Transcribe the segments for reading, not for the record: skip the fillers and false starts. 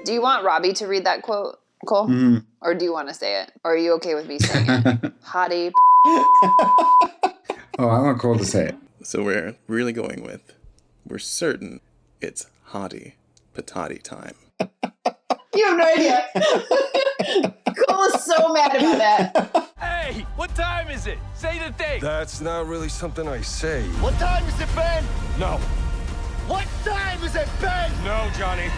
Do you want Robby to read that quote, Cole? Mm. Or do you want to say it? Or are you okay with me saying it? Hottie. Oh, I want Cole to say it. So we're really going with, we're certain it's hottie patati time. You have no idea. Cole is so mad about that. Hey, what time is it? Say the date. That's not really something I say. What time is it, Ben? No. What time is it, Ben? No, Johnny.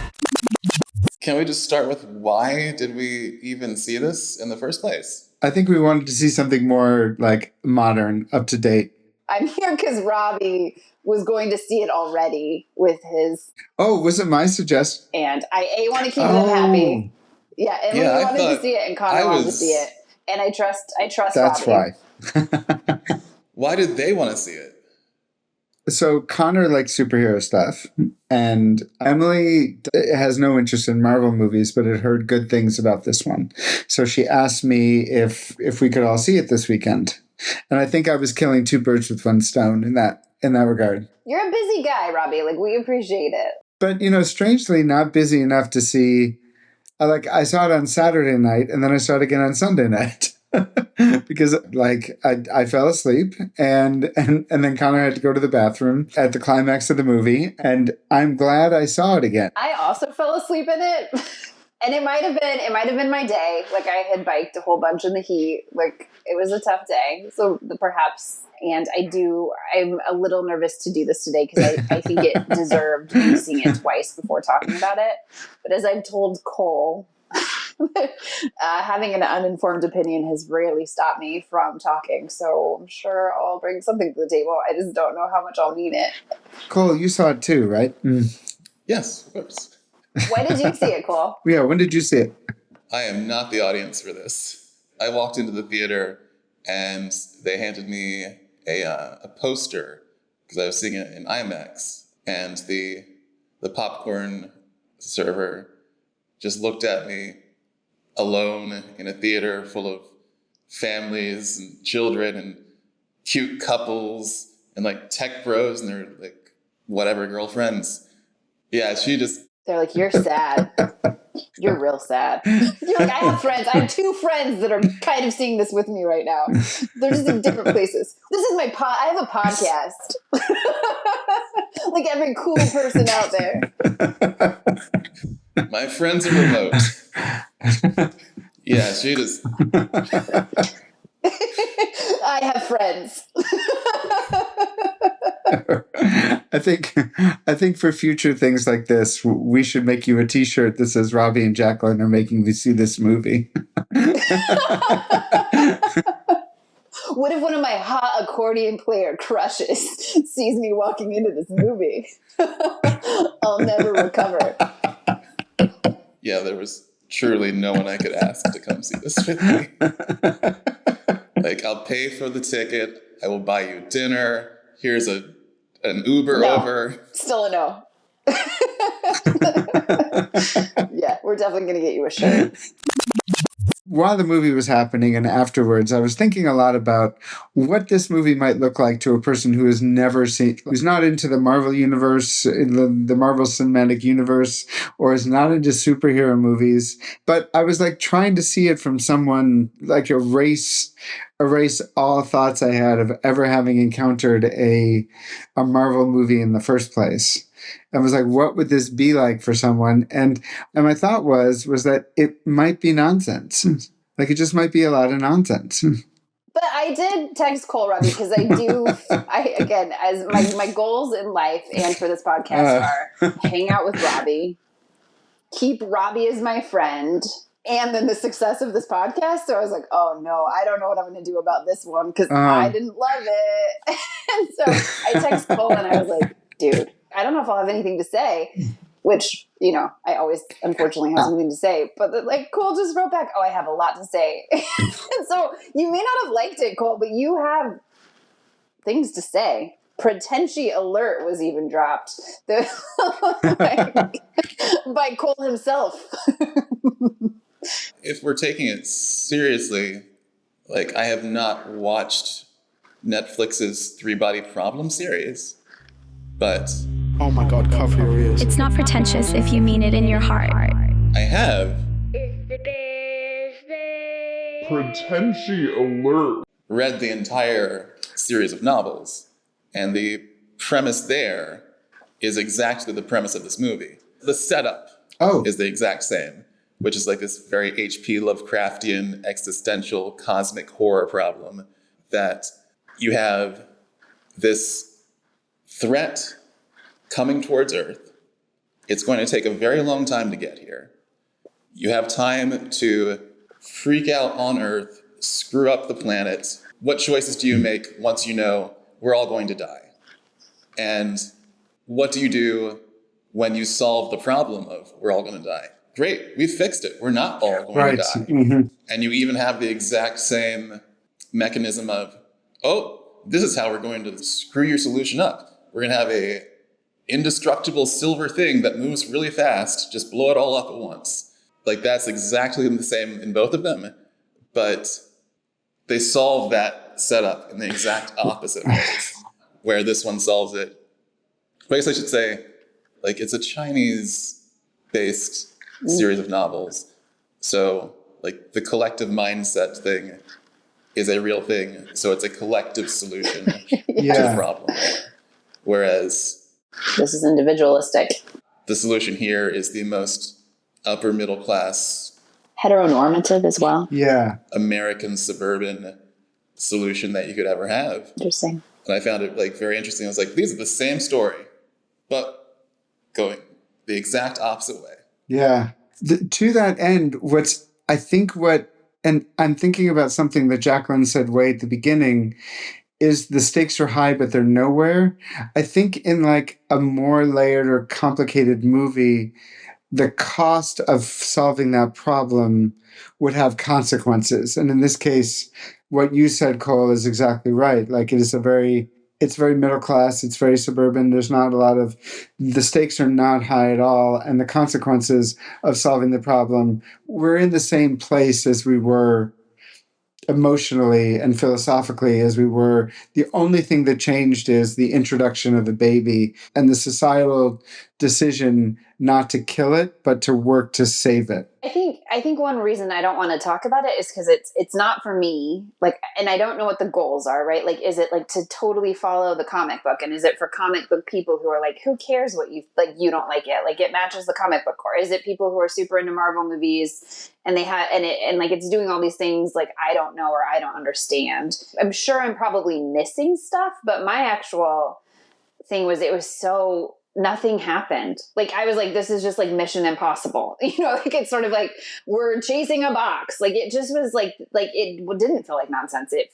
Can we just start with why did we even see this in the first place? I think we wanted to see something more like modern, up to date. I'm here because Robby was going to see it already with his... Oh, was it my suggestion? And I want to keep them happy. Yeah, Emily wanted to see it and Connor wanted to see it. And I trust That's Robby. why. Why did they want to see it? So Connor likes superhero stuff, and Emily has no interest in Marvel movies, but had heard good things about this one. So she asked me if we could all see it this weekend. And I think I was killing two birds with one stone in that regard. You're a busy guy, Robby. Like, we appreciate it. But, strangely not busy enough to see, I saw it on Saturday night, and then I saw it again on Sunday night. Because I fell asleep and then Connor had to go to the bathroom at the climax of the movie, and I'm glad I saw it again. I also fell asleep in it. And it might have been my day. Like, I had biked a whole bunch in the heat. Like, it was a tough day. So perhaps, and I'm a little nervous to do this today because I think it deserved me seeing it twice before talking about it. But as I've told Cole, having an uninformed opinion has rarely stopped me from talking. So I'm sure I'll bring something to the table. I just don't know how much I'll mean it. Cole, you saw it too, right? Yes, of course. When did you see it, Cole? Yeah, when did you see it? I am not the audience for this. I walked into the theater and they handed me a poster because I was seeing it in IMAX, and the popcorn server just looked at me alone in a theater full of families and children and cute couples and tech bros and their whatever girlfriends. Yeah, They're like, you're sad. You're real sad. You're like, I have friends. I have two friends that are kind of seeing this with me right now. They're just in different places. This is I have a podcast. Like every cool person out there. My friends are remote. Yeah, she just... I have friends. I think for future things like this, we should make you a T-shirt that says Robby and Jaclynn are making me see this movie. What if one of my hot accordion player crushes sees me walking into this movie? I'll never recover. Yeah, there was truly no one I could ask to come see this with me. I'll pay for the ticket. I will buy you dinner. Here's an Uber over. Still a no. Yeah, we're definitely going to get you a shirt. While the movie was happening and afterwards, I was thinking a lot about what this movie might look like to a person who has never seen, who's not into the Marvel universe, in the Marvel Cinematic Universe, or is not into superhero movies. But I was trying to see it from someone, erase all thoughts I had of ever having encountered a Marvel movie in the first place. I was like, what would this be like for someone? And my thought was that it might be nonsense. It just might be a lot of nonsense. But I did text Cole, Robby, because again, as my goals in life and for this podcast are hang out with Robby, keep Robby as my friend, and then the success of this podcast. So I was like, oh no, I don't know what I'm going to do about this one because I didn't love it. And so I text Cole and I was like, dude, I don't know if I'll have anything to say, which, I always unfortunately have something to say, but Cole just wrote back, oh, I have a lot to say. And so you may not have liked it, Cole, but you have things to say. Pretentious Alert was even dropped by Cole himself. If we're taking it seriously, I have not watched Netflix's 3-Body Problem series, but Oh my God, cover your ears. It's not pretentious if you mean it in your heart. I have Pretentious Alert. read the entire series of novels, and the premise there is exactly the premise of this movie. The setup is the exact same, which is like this very H.P. Lovecraftian, existential, cosmic horror problem that you have this threat coming towards Earth. It's going to take a very long time to get here. You have time to freak out on Earth, screw up the planet. What choices do you make once you know we're all going to die? And what do you do when you solve the problem of we're all going to die? Great, we fixed it. We're not all going to die. Mm-hmm. And you even have the exact same mechanism of, oh, this is how we're going to screw your solution up. We're going to have a indestructible silver thing that moves really fast. Just blow it all up at once. Like, that's exactly the same in both of them. But they solve that setup in the exact opposite ways, where this one solves it. I guess I should say, like, it's a Chinese-based series of novels. So, like, the collective mindset thing is a real thing. So it's a collective solution to the problem. Whereas this is individualistic. The solution here is the most upper middle class, heteronormative as well. Yeah. American suburban solution that you could ever have. Interesting. And I found it like very interesting. I was like, these are the same story, but going the exact opposite way. Yeah. To that end, and I'm thinking about something that Jaclynn said way at the beginning, is the stakes are high, but they're nowhere. I think in like a more layered or complicated movie, the cost of solving that problem would have consequences. And in this case, what you said, Cole, is exactly right. Like it's very middle class. It's very suburban. There's not a lot of, the stakes are not high at all. And the consequences of solving the problem, we're in the same place as we were emotionally and philosophically as we were. The only thing that changed is the introduction of the baby and the societal decision not to kill it, but to work to save it. I think one reason I don't want to talk about it is because it's not for me. Like, and I don't know what the goals are, right? Like, is it like to totally follow the comic book, and is it for comic book people who are like, who cares what you like? You don't like it, like it matches the comic book, or is it people who are super into Marvel movies and they have and like it's doing all these things like I don't know or I don't understand. I'm sure I'm probably missing stuff, but my actual thing was it was so. Nothing happened. Like, I was like, this is just like Mission Impossible. You know, like it's sort of like we're chasing a box. Like it just was like it didn't feel like nonsense. It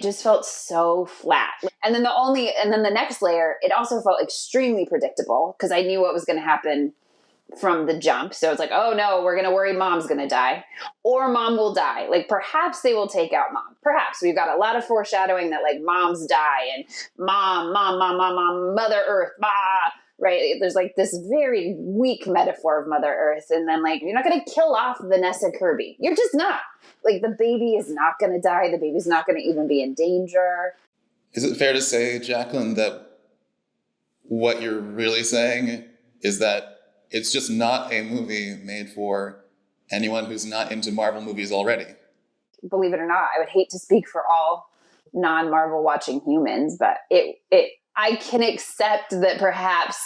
just felt so flat. And then the next layer, it also felt extremely predictable because I knew what was going to happen from the jump. So it's like, oh no, we're going to worry mom's going to die or mom will die. Like perhaps they will take out mom. Perhaps we've got a lot of foreshadowing that like moms die and mom, Mother Earth, right? There's like this very weak metaphor of Mother Earth. And then like, you're not going to kill off Vanessa Kirby. You're just not. Like the baby is not going to die. The baby's not going to even be in danger. Is it fair to say, Jaclynn, that what you're really saying is that it's just not a movie made for anyone who's not into Marvel movies already? Believe it or not, I would hate to speak for all non-Marvel watching humans, but I can accept that perhaps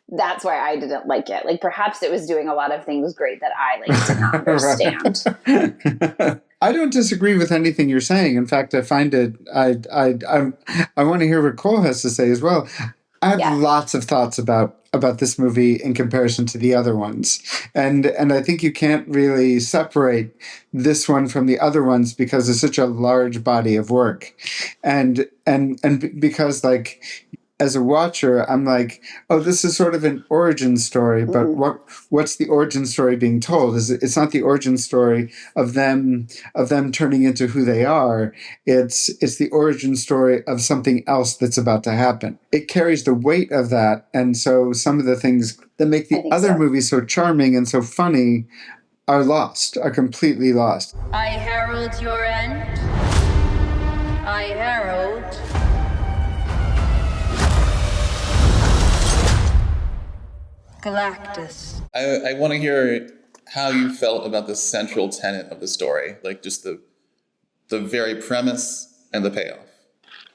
that's why I didn't like it. Like perhaps it was doing a lot of things great that I did not understand. I don't disagree with anything you're saying. In fact, I find it. I want to hear what Cole has to say as well. I have lots of thoughts about this movie in comparison to the other ones. And I think you can't really separate this one from the other ones because it's such a large body of work. And because like as a watcher, I'm like, oh, this is sort of an origin story, but what's the origin story being told? It's not the origin story of them turning into who they are. It's the origin story of something else that's about to happen. It carries the weight of that, and so some of the things that make the other movies so charming and so funny are completely lost. I herald your end. I herald Galactus. I want to hear how you felt about the central tenet of the story, like just the very premise and the payoff.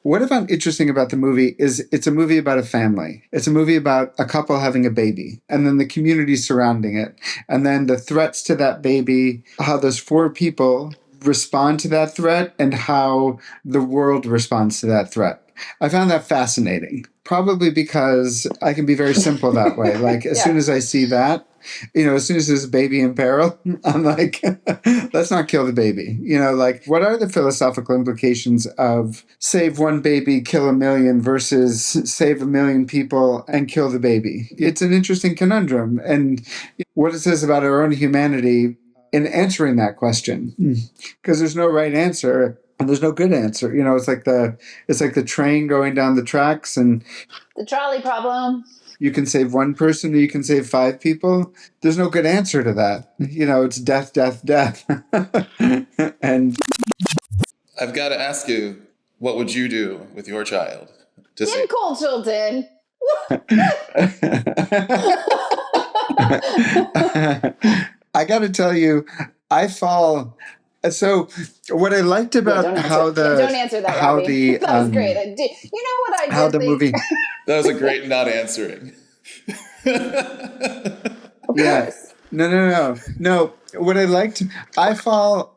What I found interesting about the movie is it's a movie about a family. It's a movie about a couple having a baby, and then the community surrounding it, and then the threats to that baby, how those four people respond to that threat, and how the world responds to that threat. I found that fascinating, probably because I can be very simple that way. Like, as soon as I see that, as soon as there's a baby in peril, I'm like, let's not kill the baby. Like, what are the philosophical implications of save one baby, kill a million versus save a million people and kill the baby? It's an interesting conundrum. And what it says about our own humanity in answering that question, because there's no right answer. And there's no good answer. It's like the train going down the tracks, and the trolley problem. You can save one person or you can save 5 people. There's no good answer to that. It's death, death, death. And I've got to ask you, what would you do with your child? In Cole Chilton. I got to tell you, I fall. So what I liked about don't answer that, how Robby. the that was great. You know what I did? How the movie. That was a great not answering. Yes. No. What I liked, I fall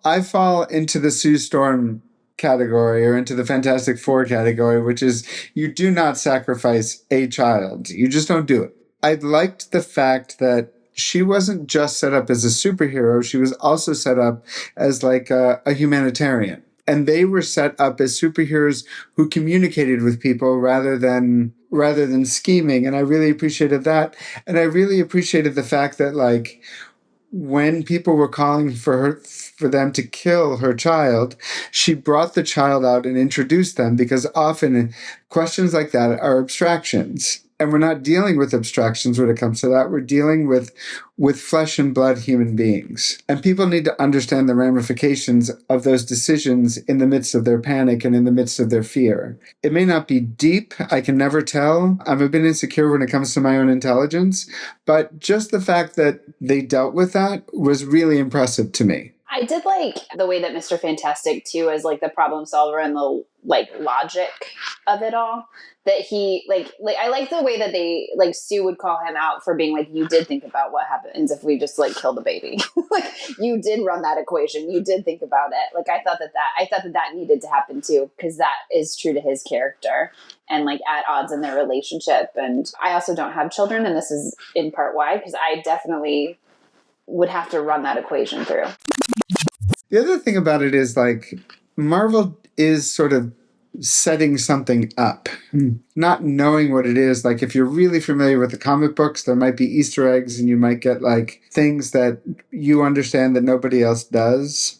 into the Sue Storm category, or into the Fantastic Four category, which is you do not sacrifice a child. You just don't do it. I liked the fact that she wasn't just set up as a superhero. She was also set up as like a humanitarian. And they were set up as superheroes who communicated with people rather than scheming. And I really appreciated that. And I really appreciated the fact that, like, when people were calling for them to kill her child, she brought the child out and introduced them, because often questions like that are abstractions. And we're not dealing with abstractions when it comes to that. We're dealing with flesh and blood human beings. And people need to understand the ramifications of those decisions in the midst of their panic and in the midst of their fear. It may not be deep. I can never tell. I'm a bit insecure when it comes to my own intelligence. But just the fact that they dealt with that was really impressive to me. I did like the way that Mr. Fantastic, too, as like the problem solver and the like logic of it all. That he like I like the way that they, like, Sue would call him out for being like, you did think about what happens if we just like kill the baby. Like, you did run that equation. You did think about it. Like, I thought that needed to happen too, because that is true to his character and like at odds in their relationship. And I also don't have children, and this is in part why, because I definitely would have to run that equation through. The other thing about it is, like, Marvel is sort of setting something up, not knowing what it is. Like, if you're really familiar with the comic books, there might be Easter eggs, and you might get like things that you understand that nobody else does.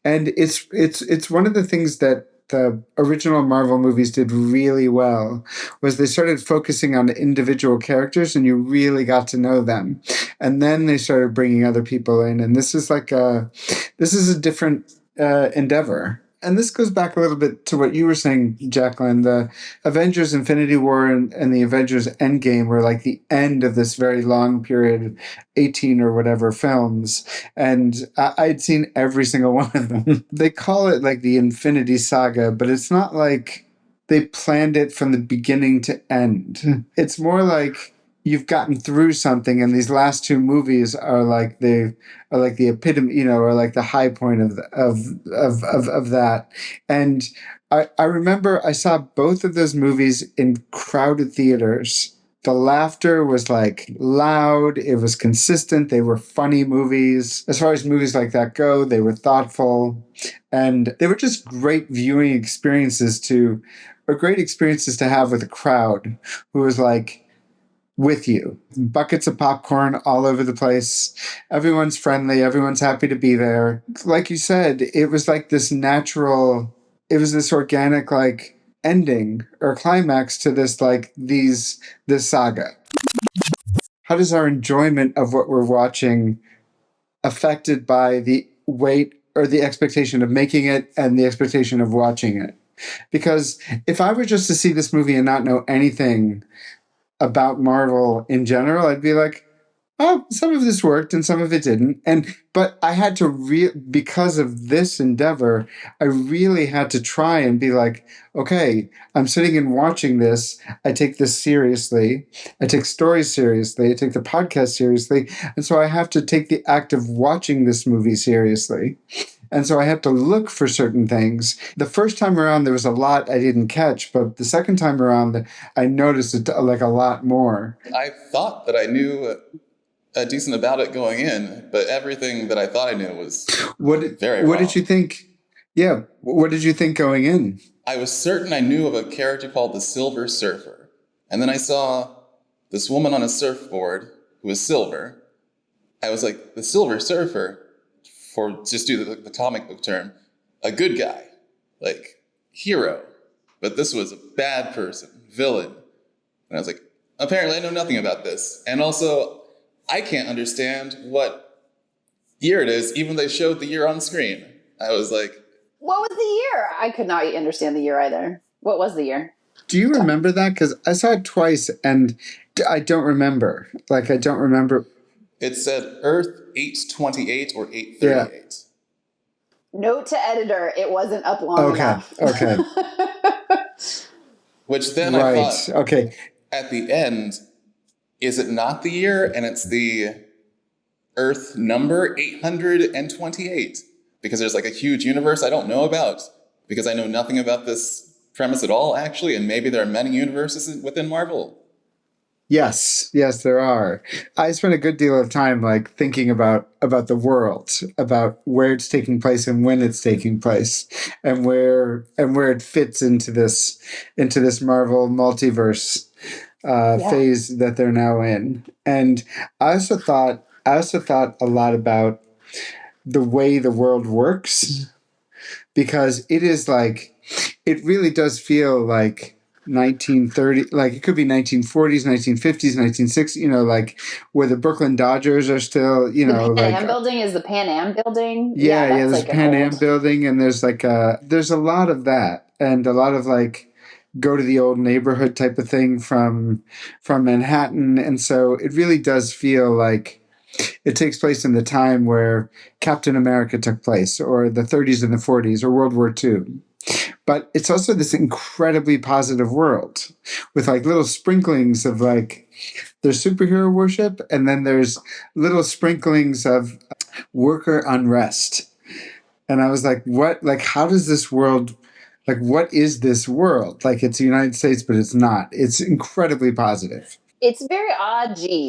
And it's one of the things that the original Marvel movies did really well, was they started focusing on the individual characters, and you really got to know them. And then they started bringing other people in. And this is a different endeavor. And this goes back a little bit to what you were saying, Jaclynn. The Avengers Infinity War and the Avengers Endgame were like the end of this very long period, 18 or whatever films. And I'd seen every single one of them. They call it like the Infinity Saga, but it's not like they planned it from the beginning to end. It's more like you've gotten through something, and these last 2 movies are like the epitome, or like the high point of that. And I remember I saw both of those movies in crowded theaters. The laughter was like loud. It was consistent. They were funny movies. As far as movies like that go, they were thoughtful, and they were just great viewing experiences to have with a crowd who was like with you. Buckets of popcorn all over the place. Everyone's friendly. Everyone's happy to be there. Like you said, it was like this organic, like, ending or climax to this saga. How does our enjoyment of what we're watching affected by the weight or the expectation of making it and the expectation of watching it? Because if I were just to see this movie and not know anything about Marvel in general, I'd be like, oh, some of this worked and some of it didn't. But I had to because of this endeavor, I really had to try and be like, okay, I'm sitting and watching this. I take this seriously. I take stories seriously. I take the podcast seriously. And so I have to take the act of watching this movie seriously. And so I have to look for certain things. The first time around, there was a lot I didn't catch, but the second time around, I noticed it like a lot more. I thought that I knew a decent about it going in, but everything that I thought I knew was very wrong. What did you think? Yeah, what did you think going in? I was certain I knew of a character called the Silver Surfer. And then I saw this woman on a surfboard who was silver. I was like, the Silver Surfer, for just do the comic book term, a good guy, like hero. But this was a bad person, villain. And I was like, apparently I know nothing about this. And also, I can't understand what year it is, even though they showed the year on screen. I was like, what was the year? I could not understand the year either. What was the year? Do you remember that? Because I saw it twice and I don't remember. Like, I don't remember. It said Earth 828 or 838. Yeah. Note to editor, it wasn't up long enough. Okay. Which then I thought, okay, at the end, is it not the year? And it's the Earth number 828. Because there's like a huge universe I don't know about. Because I know nothing about this premise at all, actually. And maybe there are many universes within Marvel. Yes, there are. I spent a good deal of time like thinking about the world, about where it's taking place and when it's taking place, and where it fits into this Marvel multiverse phase that they're now in. And I also thought a lot about the way the world works, because it is like, it really does feel like 1930, like it could be 1940s, 1950s, 1960s, like where the Brooklyn Dodgers are still, the Pan Am building is the Pan Am building. Yeah, there's like Pan Am building, and there's there's a lot of that, and a lot of like go to the old neighborhood type of thing from Manhattan. And so it really does feel like it takes place in the time where Captain America took place, or the 30s and the 40s, or World War II. But it's also this incredibly positive world with like little sprinklings of like, there's superhero worship, and then there's little sprinklings of worker unrest. And I was like, what, like, how does this world, like, what is this world? Like, it's the United States, but it's not. It's incredibly positive. It's very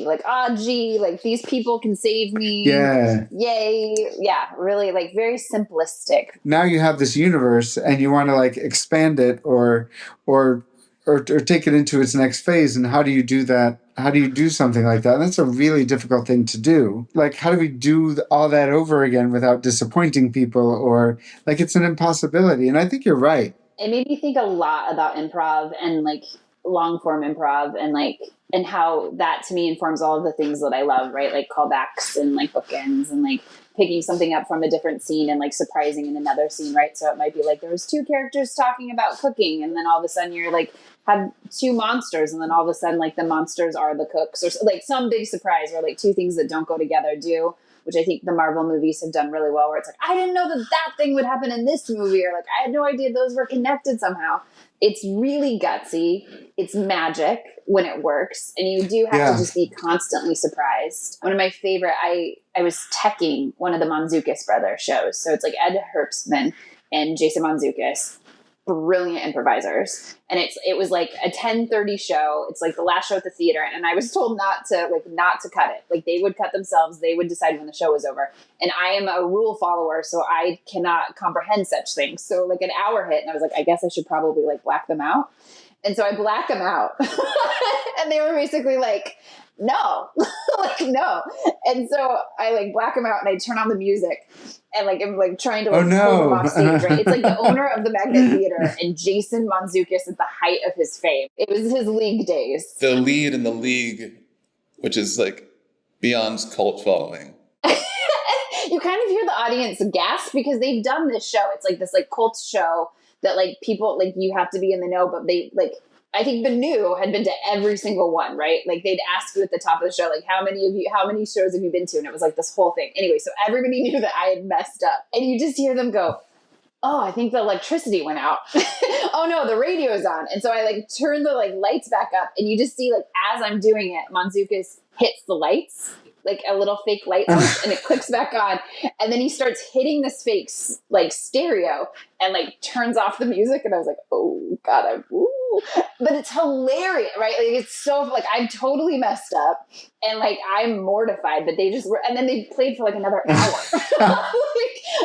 like these people can save me. Yeah. Yay. Yeah, really like very simplistic. Now you have this universe and you want to like expand it or take it into its next phase. And how do you do that? How do you do something like that? And that's a really difficult thing to do. Like, how do we do all that over again without disappointing people? Or like, it's an impossibility. And I think you're right. It made me think a lot about improv and like long form improv and how that to me informs all of the things that I love, right? Like callbacks and like bookends and like picking something up from a different scene and like surprising in another scene, right? So it might be like there was two characters talking about cooking, and then all of a sudden you're like have two monsters, and then all of a sudden like the monsters are the cooks, or like some big surprise where like two things that don't go together do, which I think the Marvel movies have done really well, where it's like, I didn't know that thing would happen in this movie, or like I had no idea those were connected somehow. It's really gutsy. It's magic when it works. And you do have to just be constantly surprised. One of my favorite, I was teching one of the Mantzoukas brothers shows. So it's like Ed Herbstman and Jason Mantzoukas, brilliant improvisers. And it was like a 10:30 show. It's like the last show at the theater. And I was told not to cut it. Like they would cut themselves. They would decide when the show was over. And I am a rule follower, so I cannot comprehend such things. So like an hour hit and I was like, I guess I should probably like black them out. And so I black them out. And they were basically like, no, like, no. And so I like black them out and I turn on the music and like, I'm like trying to like pull them off stage, right? It's like the owner of the Magnet Theater and Jason Mantzoukas at the height of his fame. It was his league days. The lead in the league, which is like beyond cult following. You kind of hear the audience gasp because they've done this show. It's like this like cult show that like people like you have to be in the know, but they like I think Banu had been to every single one, right? Like they'd ask you at the top of the show, like, how many shows have you been to? And it was like this whole thing. Anyway, so everybody knew that I had messed up. And you just hear them go, oh, I think the electricity went out. Oh no, the radio's on. And so I like turn the like lights back up, and you just see like as I'm doing it, Mantzoukas hits the lights, like a little fake light switch, and it clicks back on. And then he starts hitting this fake like stereo and like turns off the music. And I was like, oh God, but it's hilarious, right? Like it's so like I'm totally messed up and like I'm mortified, but they just were, and then they played for like another hour.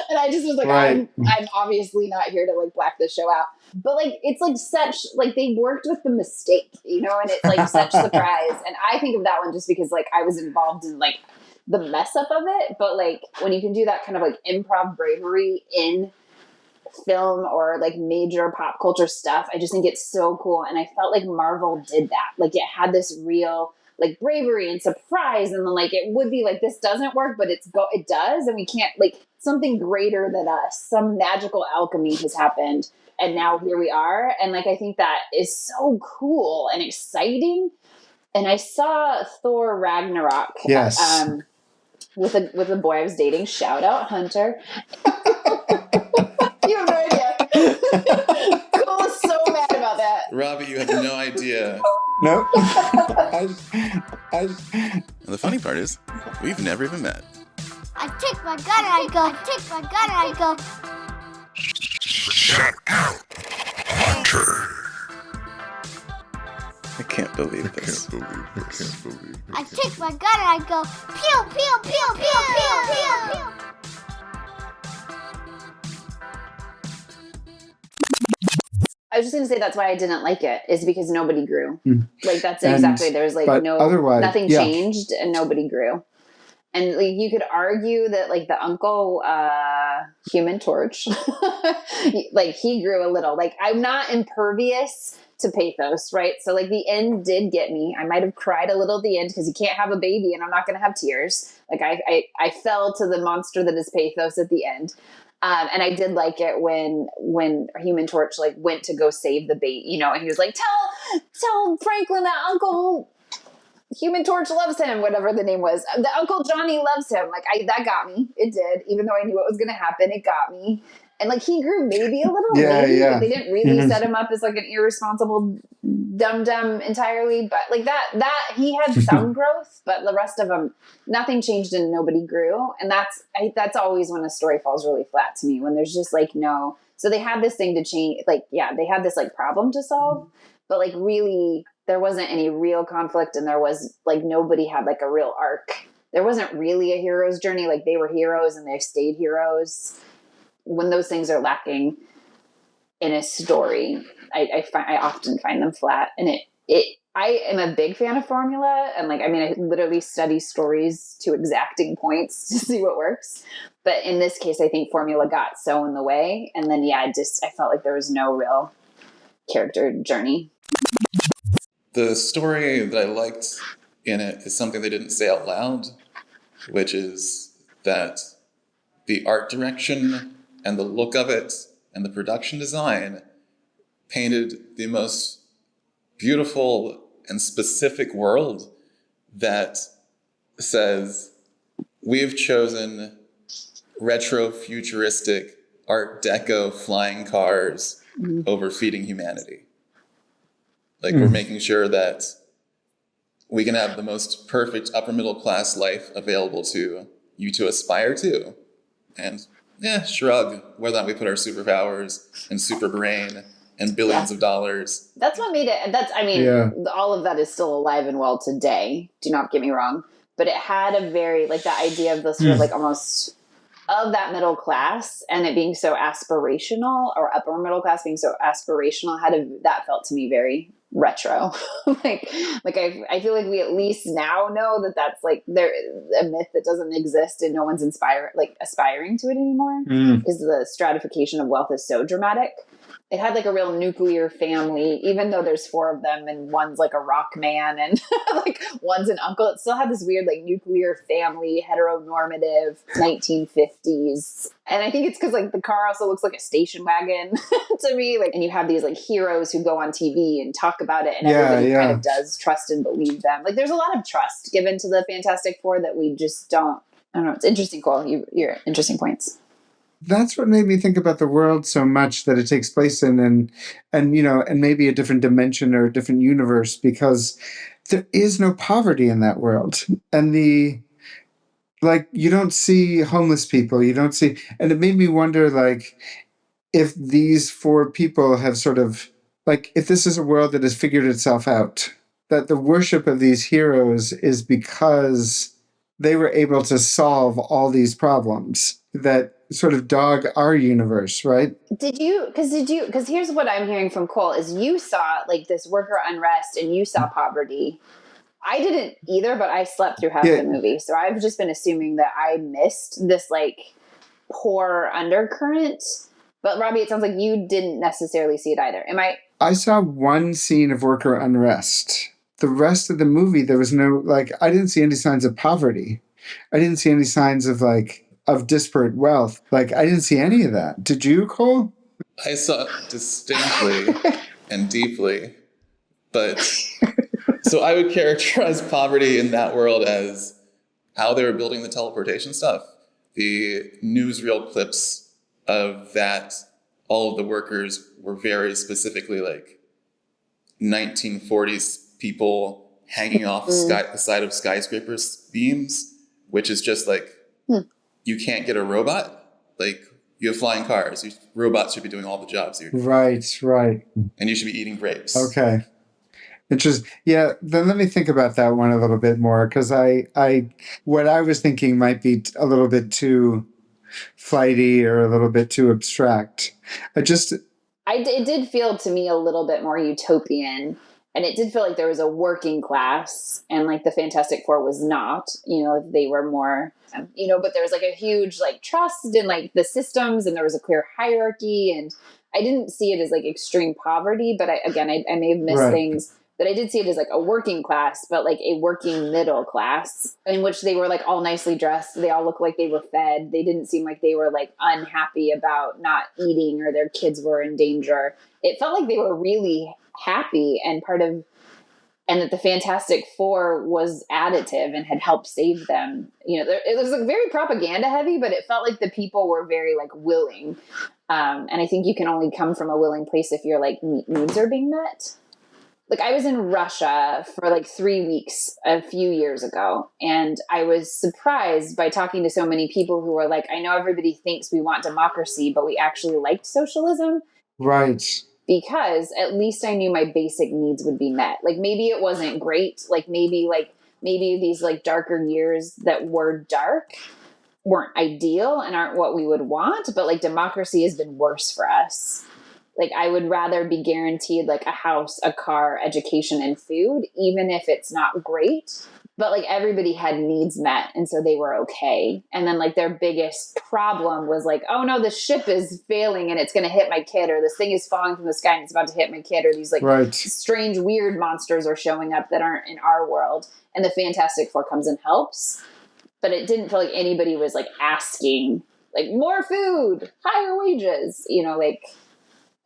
And I just was like, right. I'm obviously not here to like black this show out. But like it's like such like they worked with the mistake, you know, and it's like such surprise. And I think of that one just because like I was involved in like the mess up of it. But like when you can do that kind of like improv bravery in film or like major pop culture stuff, I just think it's so cool. And I felt like Marvel did that. Like it had this real like bravery and surprise, and then like it would be like this doesn't work, but it does, and we can't like something greater than us, some magical alchemy has happened, and now here we are. And like I think that is so cool and exciting. And I saw Thor Ragnarok, yes, with a boy I was dating. Shout out Hunter. You have no idea. Cole is so mad about that. Robby, you have no idea. Nope. The funny part is, we've never even met. I take my gun and I go. I take my gun and I go. Shut out, Hunter. I can't believe this. I take my gun and I go. Pew, pew, pew, pew, pew, pew. I was just going to say that's why I didn't like it, is because nobody grew. Like that's exactly, there's like nothing changed and nobody grew. And like you could argue that like the uncle Human Torch, like he grew a little. Like I'm not impervious to pathos, right? So like the end did get me. I might have cried a little at the end because you can't have a baby and I'm not going to have tears. Like I fell to the monster that is pathos at the end. And I did like it when Human Torch like went to go save the bait, you know, and he was like, tell Franklin that Uncle Human Torch loves him, whatever the name was. The Uncle Johnny loves him. Like that got me. It did. Even though I knew what was going to happen, it got me. And like he grew maybe a little, but they didn't really set him up as like an irresponsible dum-dum entirely. But like that he had some growth, but the rest of them, nothing changed and nobody grew. And that's always when a story falls really flat to me, when there's just like no. So they had this thing to change. Like they had this like problem to solve, but like really there wasn't any real conflict, and there was like nobody had like a real arc. There wasn't really a hero's journey. Like they were heroes and they stayed heroes. When those things are lacking in a story, I often find them flat. And I am a big fan of formula. And like, I mean, I literally study stories to exacting points to see what works. But in this case, I think formula got so in the way. And then, I felt like there was no real character journey. The story that I liked in it is something they didn't say out loud, which is that the art direction and the look of it and the production design painted the most beautiful and specific world that says, we've chosen retro futuristic Art Deco flying cars over feeding humanity. Like we're making sure that we can have the most perfect upper middle class life available to you to aspire to. And shrug, whether or not we put our superpowers and super brain and billions of dollars. That's what made it. All of that is still alive and well today. Do not get me wrong. But it had a very, like, that idea of the sort of, like, almost of that middle class and it being so aspirational, or upper middle class being so aspirational, that felt to me very retro. like I feel like we at least now know that that's like there a myth that doesn't exist and no one's aspiring to it anymore because the stratification of wealth is so dramatic. it had like a real nuclear family, even though there's 4 of them and one's like a rock man and like one's an uncle. It still had this weird like nuclear family, heteronormative 1950s. And I think it's because like the car also looks like a station wagon to me. Like, and you have these like heroes who go on TV and talk about it, and everybody kind of does trust and believe them. Like, there's a lot of trust given to the Fantastic Four that we just don't. I don't know. It's interesting, Cole. Your interesting points. That's what made me think about the world so much that it takes place in, and you know, and maybe a different dimension or a different universe, because there is no poverty in that world. And you don't see homeless people, you don't see, and it made me wonder, like, if these 4 people have sort of, like, if this is a world that has figured itself out, that the worship of these heroes is because they were able to solve all these problems that sort of dog our universe, right? Because here's what I'm hearing from Cole is you saw like this worker unrest and you saw poverty. I didn't either, but I slept through half the movie. So I've just been assuming that I missed this like poor undercurrent. But Robby, it sounds like you didn't necessarily see it either. I saw one scene of worker unrest. The rest of the movie, there was no, like, I didn't see any signs of poverty. I didn't see any signs of of disparate wealth. Like, I didn't see any of that. Did you, Cole? I saw it distinctly and deeply. But so I would characterize poverty in that world as how they were building the teleportation stuff. The newsreel clips of that, all of the workers were very specifically like 1940s people hanging off the side of skyscrapers beams, which is just like, you can't get a robot. Like, you have flying cars. Robots should be doing all the jobs here. Right. And you should be eating grapes. Okay. Interesting. Yeah, then let me think about that one a little bit more, because what I was thinking might be a little bit too flighty or a little bit too abstract. It did feel to me a little bit more utopian, and it did feel like there was a working class, and like the Fantastic Four was not, they were more, but there was like a huge like trust in like the systems, and there was a clear hierarchy, and I didn't see it as like extreme poverty, but I may have missed things. But I did see it as like a working class, but like a working middle class in which they were like all nicely dressed. They all looked like they were fed. They didn't seem like they were like unhappy about not eating or their kids were in danger. It felt like they were really happy and that the Fantastic Four was additive and had helped save them. It was like very propaganda heavy, but it felt like the people were very like willing. And I think you can only come from a willing place if your like needs are being met. Like, I was in Russia for like 3 weeks a few years ago, and I was surprised by talking to so many people who were like, I know everybody thinks we want democracy, but we actually liked socialism. Right. Because at least I knew my basic needs would be met. Like, maybe it wasn't great. Like maybe these like darker years that were dark weren't ideal and aren't what we would want, but like democracy has been worse for us. Like, I would rather be guaranteed like a house, a car, education, and food, even if it's not great. But like everybody had needs met, and so they were okay. And then like their biggest problem was like, oh no, the ship is failing and it's going to hit my kid, or this thing is falling from the sky and it's about to hit my kid, or these like strange, weird monsters are showing up that aren't in our world. And the Fantastic Four comes and helps. But it didn't feel like anybody was like asking like more food, higher wages, like.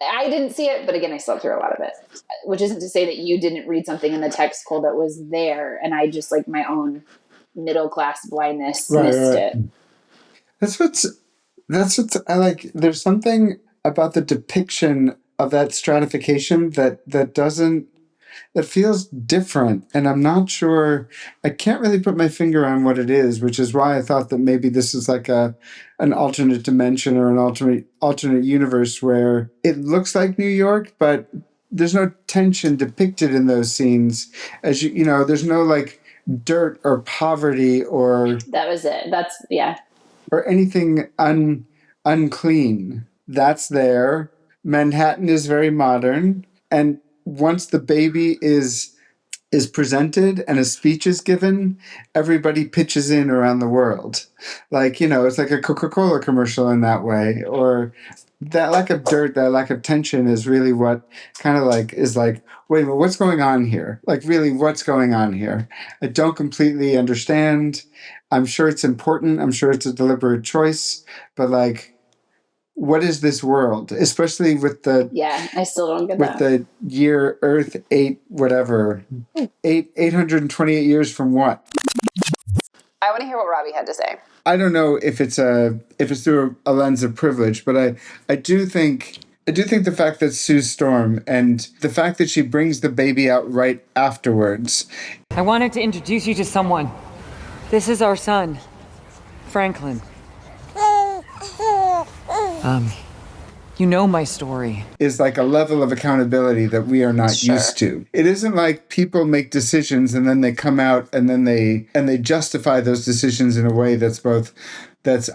I didn't see it, but again, I slept through a lot of it, which isn't to say that you didn't read something in the text, Cole, that was there, and I just, like, my own middle-class blindness missed it. That's what I like. There's something about the depiction of that stratification that feels different, and I'm not sure. I can't really put my finger on what it is, which is why I thought that maybe this is like an alternate dimension or an alternate universe where it looks like New York, but there's no tension depicted in those scenes. As there's no like dirt or poverty or that was it. Or anything unclean. That's there. Manhattan is very modern, and once the baby is is presented and a speech is given, everybody pitches in around the world. Like, it's like a Coca-Cola commercial in that way. Or that lack of dirt, that lack of tension is really what kind of like is like, wait, well, what's going on here? Like, really, what's going on here? I don't completely understand. I'm sure it's important. I'm sure it's a deliberate choice. But like, what is this world? Especially with the I still don't get with that. the year Earth 828 years from what? I want to hear what Robby had to say. I don't know if it's through a lens of privilege, but I do think the fact that Sue Storm and the fact that she brings the baby out right afterwards. I wanted to introduce you to someone. This is our son, Franklin. You know my story. Is like a level of accountability that we are not used to. It isn't like people make decisions and then they come out and then they justify those decisions in a way that's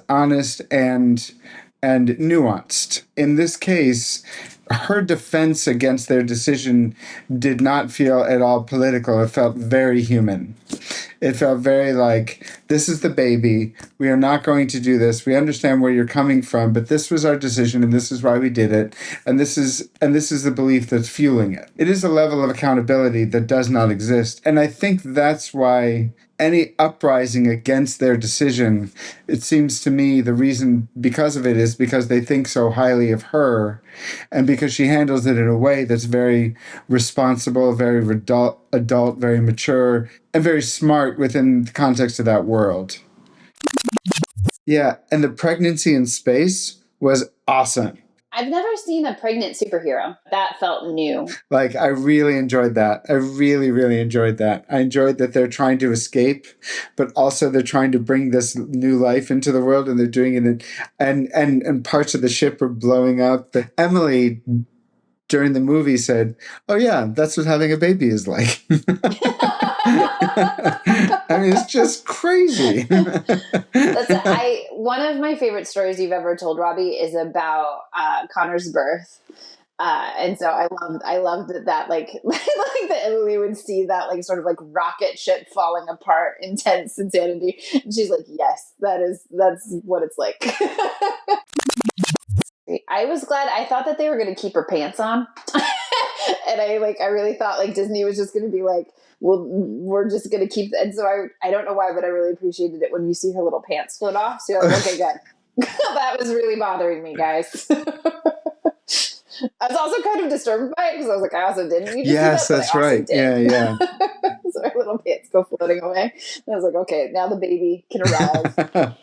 honest and nuanced. In this case, her defense against their decision did not feel at all political. It felt very human. It felt very like, this is the baby. We are not going to do this. We understand where you're coming from, but this was our decision and this is why we did it. And this is the belief that's fueling it. It is a level of accountability that does not exist. And I think that's why any uprising against their decision, it seems to me the reason because of it is because they think so highly of her and because she handles it in a way that's very responsible, very adult, very mature, and very smart within the context of that world. Yeah, and the pregnancy in space was awesome. I've never seen a pregnant superhero. That felt new. Like, I really enjoyed that. I really, really enjoyed that. I enjoyed that they're trying to escape, but also they're trying to bring this new life into the world, and they're doing it and parts of the ship are blowing up. But Emily, during the movie, said, "Oh yeah, that's what having a baby is like." I mean, it's just crazy. One of my favorite stories you've ever told, Robby, is about Connor's birth. And so I loved that like that Emily would see that like sort of like rocket ship falling apart, intense insanity. And she's like, yes, that's what it's like. I was glad. I thought that they were going to keep her pants on. And I really thought like Disney was just going to be like, well, we're just going to keep, and so I don't know why, but I really appreciated it when you see her little pants float off. So you're like, okay, good. That was really bothering me, guys. I was also kind of disturbed by it because I was like, I also didn't. You just yes, that's right. Did. Yeah. So our little pants go floating away. And I was like, okay, now the baby can arrive. No,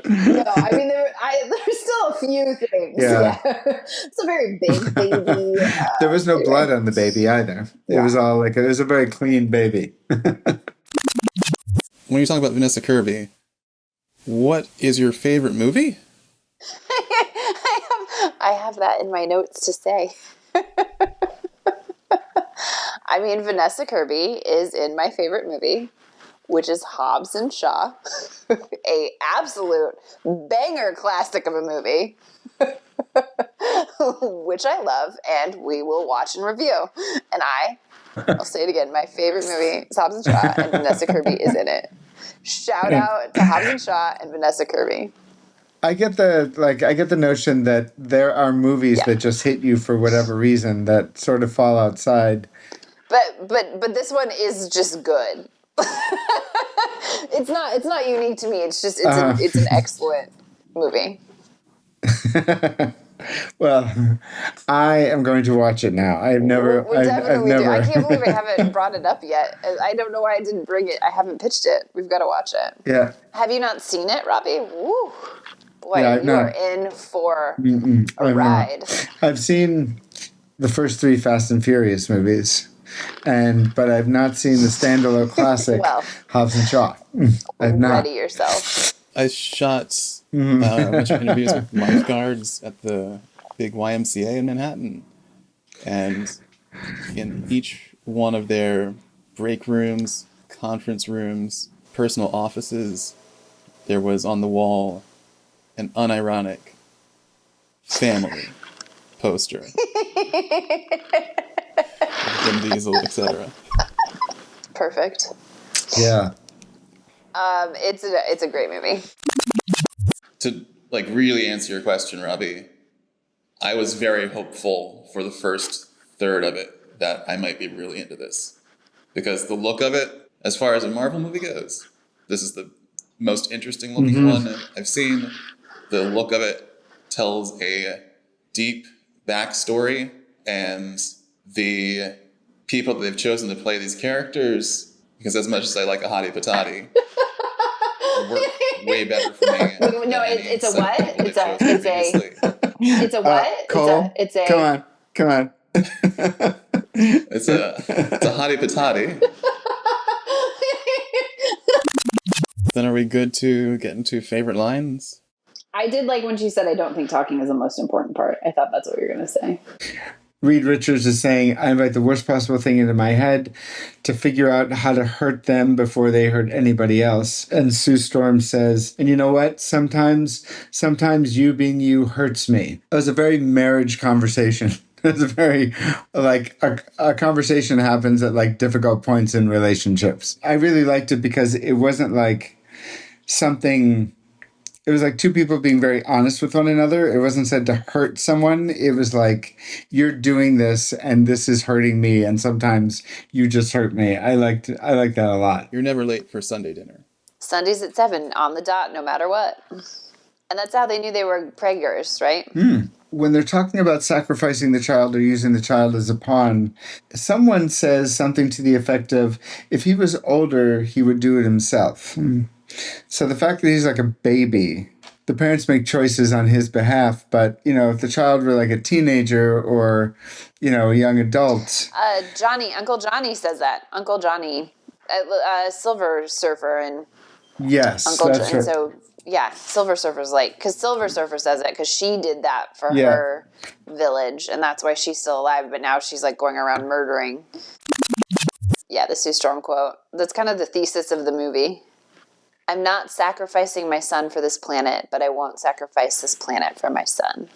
I mean, there's still a few things. Yeah. It's a very big baby. There was no blood on the baby either. It was all like, it was a very clean baby. When you talk about Vanessa Kirby, what is your favorite movie? I have that in my notes to say. I mean, Vanessa Kirby is in my favorite movie, which is Hobbs and Shaw, a absolute banger classic of a movie, which I love, and we will watch and review. And I'll say it again, my favorite movie is Hobbs and Shaw, and Vanessa Kirby is in it. Shout out to Hobbs and Shaw and Vanessa Kirby. I get the notion that there are movies that just hit you for whatever reason that sort of fall outside. But this one is just good. It's not unique to me. It's just it's an excellent movie. Well, I am going to watch it now. I've never. We definitely do. I can't believe I haven't brought it up yet. I don't know why I didn't bring it. I haven't pitched it. We've got to watch it. Yeah. Have you not seen it, Robby? Woo. Boy, you are in for a ride. I've seen the first 3 Fast and Furious movies, but I've not seen the standalone classic Hobbs and Shaw. I've not. Ready yourself. I shot a bunch of interviews with lifeguards at the big YMCA in Manhattan, and in each one of their break rooms, conference rooms, personal offices, there was on the wall an unironic family poster. Vin Diesel, etc. Perfect. Yeah. It's a great movie. To like really answer your question, Robby, I was very hopeful for the first third of it that I might be really into this. Because the look of it, as far as a Marvel movie goes, this is the most interesting looking one I've seen. The look of it tells a deep backstory, and the people that they've chosen to play these characters, because as much as I like a hottie patati, work way better for me. No, it's a what? It's a what? Cole, It's a come on. It's a hottie patati. Then are we good to get into favorite lines? I did like when she said, I don't think talking is the most important part. I thought that's what you were going to say. Reed Richards is saying, I invite the worst possible thing into my head to figure out how to hurt them before they hurt anybody else. And Sue Storm says, and you know what? Sometimes you being you hurts me. It was a very marriage conversation. It was a very, like, a conversation happens at, like, difficult points in relationships. I really liked it because it wasn't, like, something... It was like two people being very honest with one another. It wasn't said to hurt someone. It was like, you're doing this and this is hurting me, and sometimes you just hurt me. I liked that a lot. You're never late for Sunday dinner. Sundays at 7 on the dot, no matter what. And that's how they knew they were preggers, right? When they're talking about sacrificing the child or using the child as a pawn, someone says something to the effect of, if he was older, he would do it himself. So the fact that he's like a baby, the parents make choices on his behalf, but, you know, if the child were like a teenager or, you know, a young adult. Uncle Johnny says that. Uncle Johnny, Silver Surfer and Yes, Uncle that's Johnny. right. So, yeah, Silver Surfer's like, because Silver Surfer says it because she did that for her village, and that's why she's still alive, but now she's like going around murdering. Yeah, the Sue Storm quote. That's kind of the thesis of the movie. I'm not sacrificing my son for this planet, but I won't sacrifice this planet for my son.